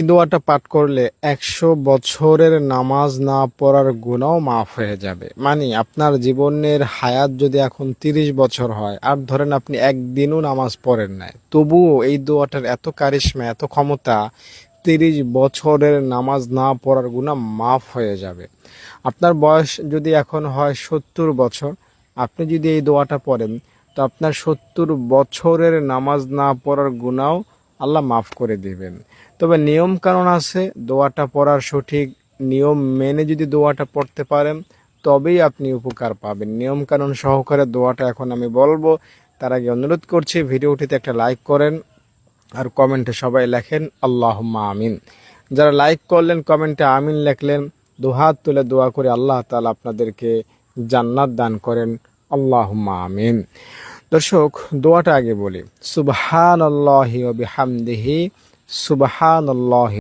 এই দোয়াটা পাঠ করলে 100 বছরের নামাজ না পড়ার গুনাহও মাফ হয়ে যাবে। মানে আপনার জীবনের হায়াত যদি এখন 30 বছর হয়, আর ধরেন আপনি একদিনও নামাজ পড়েন নাই, তবুও এই দোয়াটার এত কারিশমা, এত ক্ষমতা, 30 বছরের নামাজ না পড়ার গুনাহ মাফ হয়ে যাবে। আপনার বয়স যদি এখন হয় 70 বছর, আপনি যদি এই দোয়াটা পড়েন, তো আপনার 70 বছরের নামাজ না পড়ার গুনাহও আল্লাহ মাফ করে দিবেন। তবে নিয়ম কানুন আছে, দোয়াটা পড়ার সঠিক নিয়ম মেনে যদি দোয়াটা পড়তে পারেন, তবেই আপনি উপকার পাবেন। নিয়ম কানুন সহকারে দোয়াটা এখন আমি বলবো, তার আগে অনুরোধ করছি ভিডিওটিতে একটা লাইক করেন, আর কমেন্টে সবাই লেখেন আল্লাহুম্মা আমিন। যারা লাইক করলেন, কমেন্টে আমিন লেখলেন, দুহাত তুলে দোয়া করে আল্লাহ তাআলা আপনাদেরকে জান্নাত দান করেন। আল্লাহুম্মা আমিন। দর্শক, দোয়াটা আগে বলি। সুবহানাল্লাহি ওয়া বিহামদিহি, সুবহানাল্লাহি